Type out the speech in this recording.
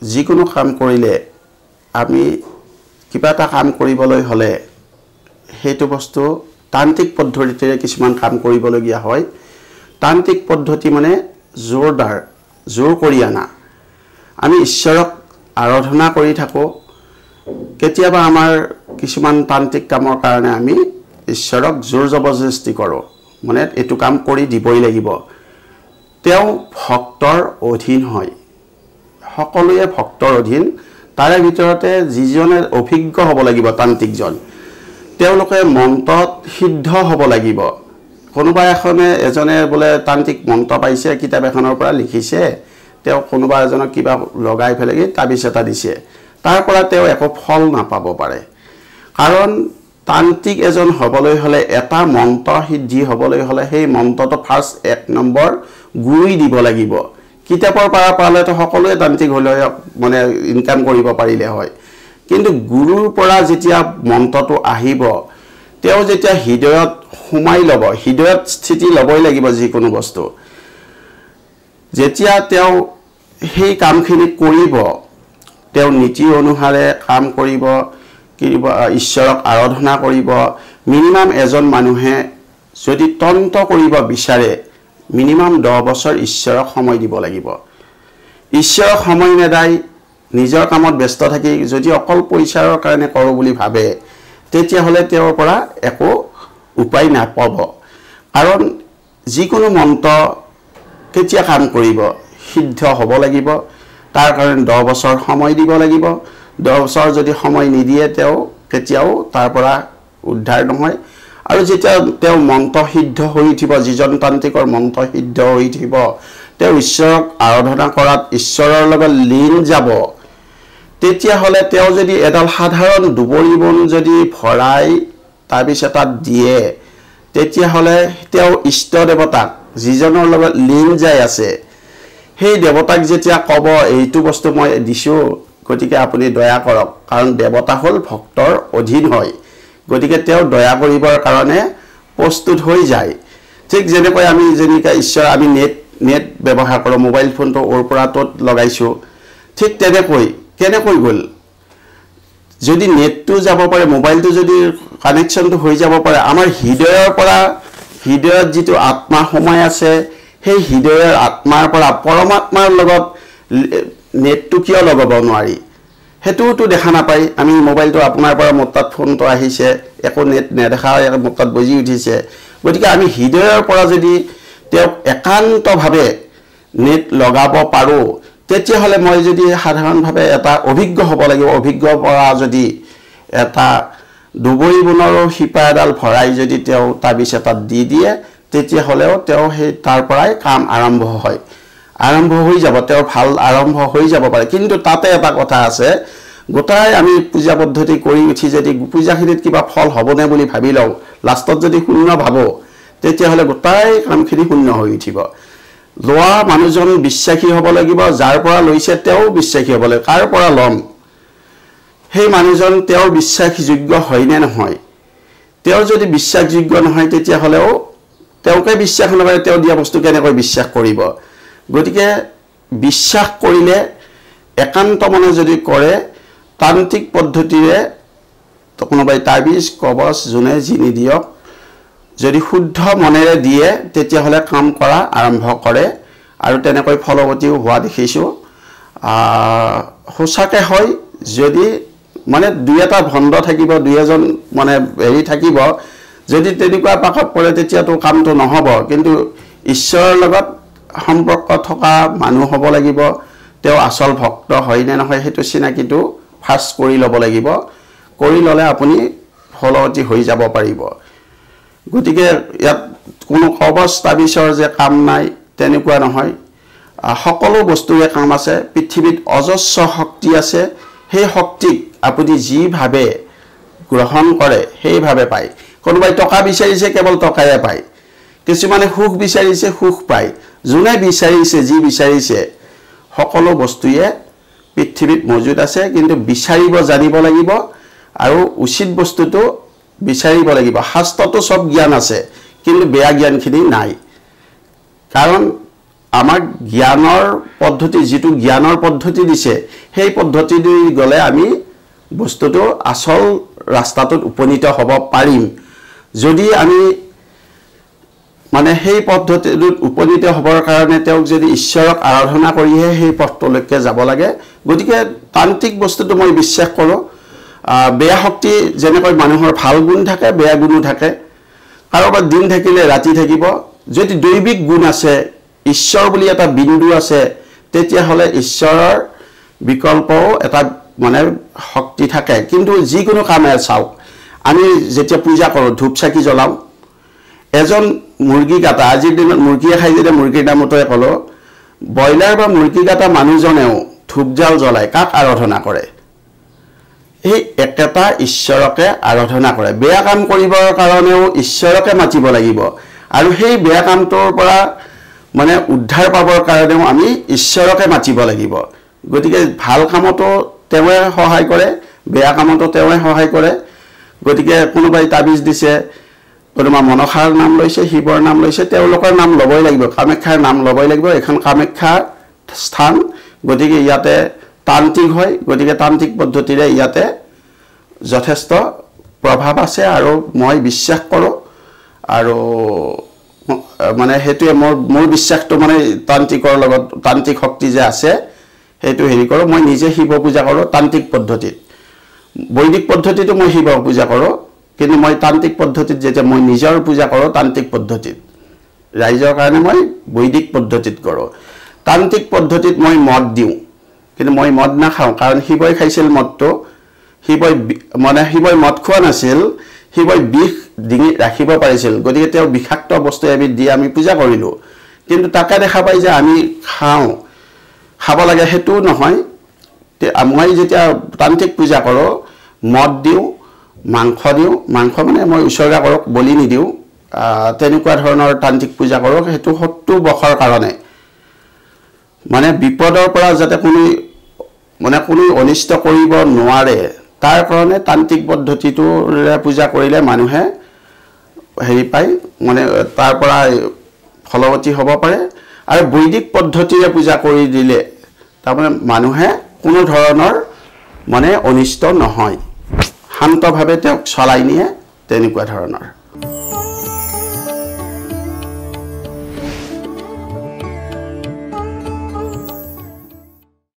যিকোনো কাম কৰিলে আমি কিবা এটা কাম কৰিবলৈ হলে হেতু বস্তু তান্ত্ৰিক পদ্ধতিৰে কিছুমান কাম কৰিবলগীয়া হয় তান্ত্ৰিক পদ্ধতি মানে জোৰ কৰি আনা আমি ঈশ্বৰক আৰাধনা কৰি থাকো কেতিয়াবা আমাৰ কিছুমান তান্ত্ৰিক কামৰ কাৰণে আমি ঈশ্বৰক জোৰ জবৰদস্তি কৰো মানে এটো কাম কৰি দিবই লাগিব তেও ভক্তৰ অধীন হয় সকলোৱে ভক্তৰ অধীন তাৰে ভিতৰতে যিজনে অভিজ্ঞ হ'ব লাগিব তান্ত্ৰিকজন তেওঁলোকে মন্ত্ৰত সিদ্ধ হ'ব লাগিব কোনোবা এজনে বলে তান্ত্ৰিক মন্ত্ৰ পাইছে কিতাপ এখনৰ পৰা লিখিছে তেও কোনোবা এজনক কিবা লগাই ফেলেগি তাবিজ এটা দিছে তাৰ পৰা তেও একো ফল নাপাব পাৰে কাৰণ তান্ত্ৰিক এজন হ'বলৈ হলে এটা মন্ত্ৰ সিদ্ধি হ'বলৈ হলে সেই মন্ত্ৰটো ফাৰ্স্ট 1 নম্বৰ গুৰি দিব লাগিব কিতাপৰ পৰা পালে তো সকলোৱে তান্ত্ৰিক হলে মানে ইনকাম কৰিব পাৰিলে হয় কিন্তু গুৰুৰ পৰা যেতিয়া মন্ত্ৰটো আহিব তেও যেতিয়া হৃদয়ত সোমাই লব হৃদয়ত স্থিতি লবই লাগিব যিকোনো বস্তু যেতিয়া তেও সেই কামখিনি কৰিব তেও নীতি অনুসাৰে কাম কৰিব ঈশ্বৰক আৰাধনা কৰিব মিনিমাম এজন মানুহে যদি তন্ত্ৰ কৰিব বিচাৰে মিনিমাম 10 বছৰ ঈশ্বৰক সময় দিব লাগিব ঈশ্বৰক সময় নেদাই নিজৰ কামত ব্যস্ত থাকি যদি অকল পইচাৰ কাৰণে কৰো বুলি ভাবে তেতিয়া হলে তেওঁৰ পৰা একো উপায় নাপাব কাৰণ যিকোনো মন্ত্ৰ কেতিয়া কাম কৰিব সিদ্ধ হ'ব লাগিব তাৰ কাৰণে 10 বছৰ সময় দিব লাগিব 10 বছৰ যদি সময় নিদিয়ে তেও কেতিয়াও তাৰ পৰা উদ্ধাৰ নহয় আৰু যেতিয়া তেও মন্ত্ৰ সিদ্ধ হৈ উঠিব যিজন তান্ত্ৰিকৰ মন্ত্ৰ সিদ্ধ হৈ উঠিব তেও ঈশ্বৰক আৰাধনা কৰাত ঈশ্বৰৰ লগত লীন যাব তেতিয়া হলে তেও যদি এডাল সাধাৰণ দুবৰি বন যদি ভৰাই তাবিজ এটা দিয়ে তেতিয়া হলে তেও ইষ্ট দেৱতাক যিজনৰ লগত লীন যাই আছে সেই দেৱতাক যেতিয়া কব এইটো বস্তু মই দিছো গতিকে আপুনি দয়া কৰক কাৰণ দেৱতা হল ভক্তৰ অধীন হয় গতিকে তেও দয়া কৰিবৰ কাৰণে প্ৰস্তুত হৈ যায় ঠিক যেনেকৈ আমি যেনিকা ঈশ্বৰ আমি নেট ব্যৱহাৰ কৰো মোবাইল ফোনটো ওৰ পৰা তত লগাইছো ঠিক তেনেকৈ কেনেকৈ গল যদি নেটটো যাব পাৰে মোবাইলটো যদি কানেকশনটো হৈ যাব পাৰে আমাৰ হৃদয়ৰ পৰা হৃদয়ত যিটো আত্মা সময় আছে সেই হৃদয়ৰ আত্মাৰ পৰা পৰমাত্মাৰ লগত নেটটো কিয় লগাব নোৱাৰি হেতুটো দেখা নাপাই আমি মোবাইলটো আপোনাৰ পৰা মোতাত ফোনটো আহিছে একো নেট নেদেখা মোতাত বজি উঠিছে গতিকে আমি হৃদয়ৰ পৰা যদি তেও একান্তভাৱে নেট লগাব পাৰো তেতিয়া হলে মই যদি সাধাৰণভাৱে এটা অভিজ্ঞ হ'ব লাগিব অভিজ্ঞ পৰা যদি এটা দুবৰি বনৰ শিপা এডাল ভৰাই যদি তেও তাবিজ এটা দি দিয়ে তেতিয়া হলেও তেও সেই তাৰ পৰাই কাম আৰম্ভ হয় আৰম্ভ হৈ যাব তেও ভাল আৰম্ভ হৈ যাব পাৰে কিন্তু তাতে এটা কথা আছে গোটাই আমি পূজা পদ্ধতি কৰি উঠি যদি পূজাখিনিত কিবা ফল হ'বনে বুলি ভাবি লও লাষ্টত যদি শূন্য ভাবো তেতিয়া হলে গোটাই কামখিনি শূন্য হৈ উঠিব লোৱা মানুহজন বিশ্বাসী হ'ব লাগিব যাৰ পৰা লৈছে তেও বিশ্বাসী হ'ব লাগিব কাৰ পৰা লম সেই মানুহজন তেও বিশ্বাসযোগ্য হয় নে নহয় তেও যদি বিশ্বাসযোগ্য নহয় তেতিয়া হলেও তেওকে বিশ্বাস নকৰে তেও দিয়া বস্তু কেনেকৈ বিশ্বাস কৰিব গতিকে বিশ্বাস কৰিলে একান্ত মনে যদি কৰে তান্ত্ৰিক পদ্ধতিৰে কোনোবাই তাবিজ কবচ জুনে জিনি দিয়ক যদি শুদ্ধ মনেৰে দিয়ে তেতিয়া হলে কাম কৰা আৰম্ভ কৰে আৰু তেনেকৈ ফলৱতীও হোৱা দেখিছো হোসাকে হয় যদি মানে দুই এটা ভণ্ড থাকিব দুই এজন মানে হেৰি থাকিব যদি তেনেকুৱা পাকত পৰে তেতিয়া তো কামটো নহব কিন্তু ঈশ্বৰৰ লগত সম্পৰ্ক থকা মানুহ হ'ব লাগিব তেও আসল ভক্ত হয় নে নহয় হেতু চিনাকিটো ফাৰ্স্ট কৰি ল'ব লাগিব কৰি ললে আপুনি ফলৱতী হৈ যাব পাৰিব গতিকে ইয়াত কোনো কবচ তাবিজৰ যে কাম নাই তেনেকুৱা নহয় সকলো বস্তুৰে কাম আছে পৃথিৱীত অজস্ৰ শক্তি আছে সেই শক্তিক আপুনি যি ভাবে গ্ৰহণ কৰে সেই ভাবে পায় কোনোবাই টকা বিচাৰিছে কেৱল টকায়ে পায় কিছুমানে সুখ বিচাৰিছে সুখ পায় জুনে বিচাৰিছে যি বিচাৰিছে সকলো বস্তুয়ে পৃথিৱীত মজুদ আছে কিন্তু বিচাৰিব জানিব লাগিব আৰু উচিত বস্তুটো বিচাৰিব লাগিব শাস্ত্ৰটো সব জ্ঞান আছে কিন্তু বেয়া জ্ঞানখিনি নাই কাৰণ আমাক জ্ঞানৰ পদ্ধতি যিটো জ্ঞানৰ পদ্ধতি দিছে সেই পদ্ধতি দি গ'লে আমি বস্তুটো আসল ৰাস্তাটোত উপনীত হ'ব পাৰিম যদি আমি মানে সেই পদ্ধতিটোত উপনীত হ'বৰ কাৰণে তেওঁক যদি ঈশ্বৰক আৰাধনা কৰিহে সেই পথটোলৈকে যাব লাগে গতিকে তান্ত্ৰিক বস্তুটো মই বিশ্বাস কৰোঁ বেয়া শক্তি যেনেকৈ মানুহৰ ভাল গুণ থাকে বেয়া গুণো থাকে কাৰোবাৰ দিন থাকিলে ৰাতি থাকিব যদি দৈবিক গুণ আছে ঈশ্বৰ বুলি এটা বিন্দু আছে তেতিয়াহ'লে ঈশ্বৰৰ বিকল্পও এটা মানে শক্তি থাকে কিন্তু যিকোনো কামে চাওক আমি যেতিয়া পূজা কৰোঁ ধূপ চাকি জ্বলাওঁ এজন মুৰ্গী কাটা আজিৰ দিনত মুৰ্গীয়ে খাই যেতিয়া মুৰ্গীৰ নামতে ক'লো ব্ৰইলাৰ বা মুৰ্গী কাটা মানুহজনেও ধূপজাল জ্বলাই কাক আৰাধনা কৰে এই একেটা ঈশ্বৰকে আৰাধনা কৰে বেয়া কাম কৰিবৰ কাৰণেও ঈশ্বৰকে মাতিব লাগিব আৰু সেই বেয়া কামটোৰ পৰা মানে উদ্ধাৰ পাবৰ কাৰণেও আমি ঈশ্বৰকে মাতিব লাগিব গতিকে ভাল কামতো তেওঁৱে সহায় কৰে বেয়া কামতো তেওঁৱে সহায় কৰে গতিকে কোনোবাই তাবিজ দিছে কোনোবা মনসাৰ নাম লৈছে শিৱৰ নাম লৈছে তেওঁলোকৰ নাম ল'বই লাগিব কামাখ্যাৰ নাম ল'বই লাগিব এখন কামাখ্যা স্থান গতিকে ইয়াতে তান্ত্ৰিক হয় গতিকে তান্ত্ৰিক পদ্ধতিৰে ইয়াতে যথেষ্ট প্ৰভাৱ আছে আৰু মই বিশ্বাস কৰোঁ আৰু মানে হেতুৱে মোৰ বিশ্বাসটো মানে তান্ত্ৰিকৰ লগত তান্ত্ৰিক শক্তি যে আছে হেতু হেৰি কৰোঁ মই নিজে শিৱ পূজা কৰোঁ তান্ত্ৰিক পদ্ধতিত বৈদিক পদ্ধতিটো মই শিৱ পূজা কৰোঁ কিন্তু মই তান্ত্ৰিক পদ্ধতিত যেতিয়া মই নিজৰ পূজা কৰোঁ তান্ত্ৰিক পদ্ধতিত ৰাইজৰ কাৰণে মই বৈদিক পদ্ধতিত কৰোঁ তান্ত্ৰিক পদ্ধতিত মই মদ দিওঁ কিন্তু মই মদ নাখাওঁ কাৰণ শিৱই খাইছিল মদটো শিৱই মদ খোৱা নাছিল শিৱই বিষ ডিঙি ৰাখিব পাৰিছিল গতিকে তেওঁ বিষাক্ত বস্তু এবিধ দি আমি পূজা কৰিলোঁ কিন্তু তাকে দেখা পাই যে আমি খাব লাগে সেইটো নহয় মই যেতিয়া তান্ত্ৰিক পূজা কৰোঁ মদ দিওঁ মাংস মানে মই উৎসৰ্গা কৰোঁ বলি নিদিওঁ তেনেকুৱা ধৰণৰ তান্ত্ৰিক পূজা কৰোঁ সেইটো শত্ৰু বশৰ কাৰণে মানে বিপদৰ পৰা যাতে কোনো অনিষ্ট কৰিব নোৱাৰে তাৰ কাৰণে তান্ত্ৰিক পদ্ধতিটোৰে পূজা কৰিলে মানুহে হেৰি পায় মানে তাৰ পৰা ফলৱতী হ'ব পাৰে আৰু বৈদিক পদ্ধতিৰে পূজা কৰি দিলে তাৰমানে মানুহে কোনো ধৰণৰ মানে অনিষ্ট নহয় শান্তভাৱে তেওঁক চলাই নিয়ে তেনেকুৱা ধৰণৰ